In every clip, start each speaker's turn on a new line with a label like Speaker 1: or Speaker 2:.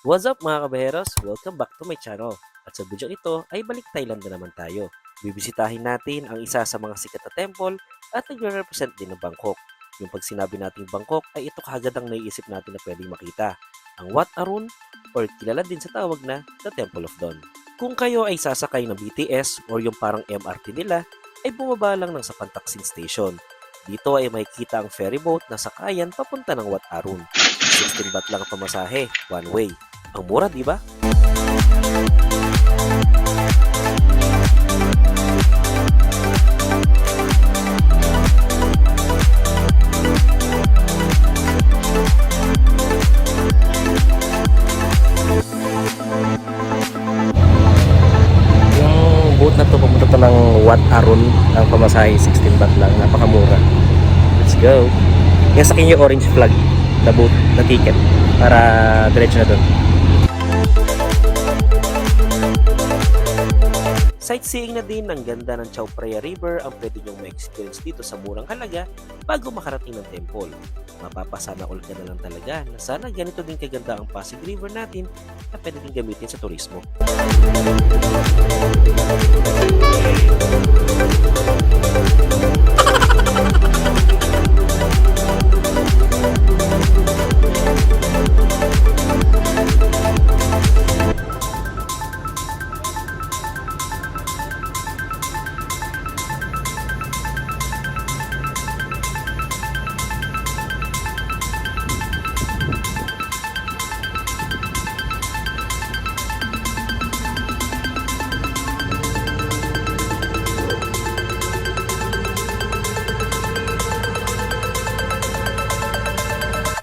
Speaker 1: What's up mga kabeheros? Welcome back to my channel. At sa video ito ay balik Thailand na naman tayo. Bibisitahin natin ang isa sa mga sikat na temple at nagre-represent din ng Bangkok. Yung pag sinabi nating Bangkok ay ito kaagad ang naiisip natin na pwedeng makita. Ang Wat Arun or kilala din sa tawag na The Temple of Dawn. Kung kayo ay sasakay ng BTS or yung parang MRT nila, ay bumaba lang ng sa Pantaksin Station. Dito ay makikita ang ferry boat na sakayan papunta ng Wat Arun. 16 baht lang ang pamasahe, one way. Ang mura, di ba?
Speaker 2: Yung boat na to pumunta to ng Wat Arun, ang pamasahe 16 baht lang, napakamura. Let's go. Yung sa yung orange flag na boat, na ticket para diretso na doon.
Speaker 1: Sightseeing na din ng ganda ng Chao Phraya River ang pwede nyong ma-experience dito sa murang halaga bago makarating ng temple. Mapapasana all ka na lang talaga na sana ganito din kaganda ang Pasig River natin na pwede din gamitin sa turismo.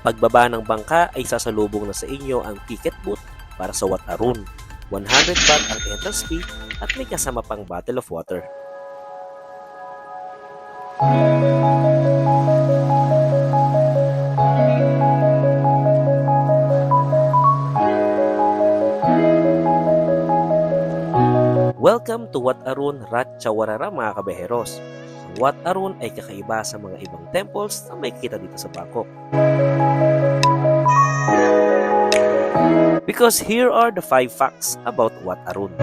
Speaker 1: Pagbaba ng bangka ay sasalubong na sa inyo ang ticket booth para sa Wat Arun. 100 baht ang entrance fee at may kasama pang bottle of water. Welcome to Wat Arun Ratchawarara mga kabeheros. Ang Wat Arun ay kakaiba sa mga ibang temples na may kita dito sa Bangkok. Because here are the 5 facts about Wat Arun.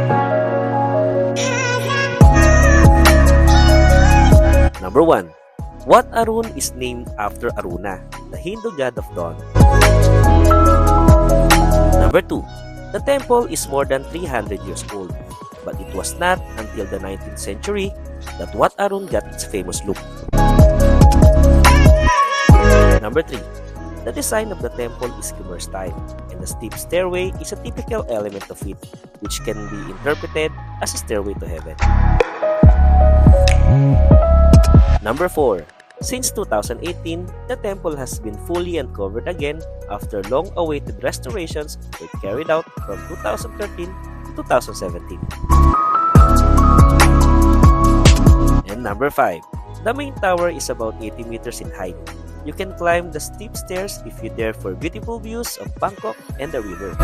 Speaker 1: Number 1. Wat Arun is named after Aruna, the Hindu god of dawn. Number 2. The temple is more than 300 years old, but it was not until the 19th century that Wat Arun got its famous look. Number 3. The design of the temple is Khmer style, and the steep stairway is a typical element of it, which can be interpreted as a stairway to heaven. Number 4. Since 2018, the temple has been fully uncovered again after long-awaited restorations were carried out from 2013 to 2017. And number 5. The main tower is about 80 meters in height. You can climb the steep stairs if you dare for beautiful views of Bangkok and the river.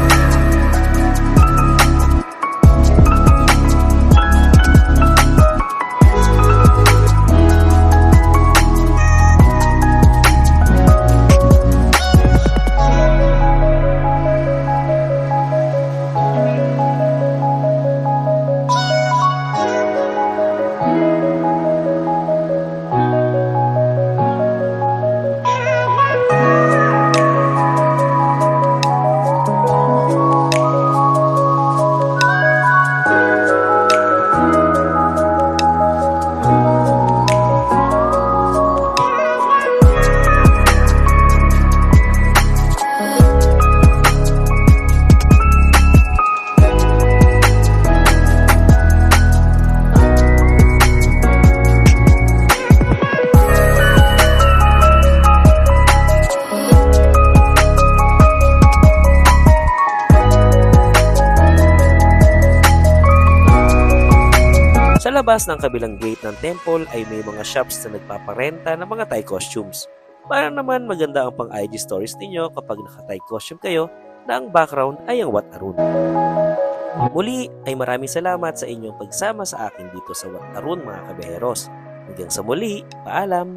Speaker 1: Sa labas ng kabilang gate ng temple ay may mga shops na nagpaparenta ng mga Thai costumes. Para naman maganda ang pang-IG stories ninyo kapag naka-Thai costume kayo na ang background ay ang Wat Arun. Muli ay maraming salamat sa inyong pagsama sa akin dito sa Wat Arun mga kabeheros. Hanggang sa muli, paalam!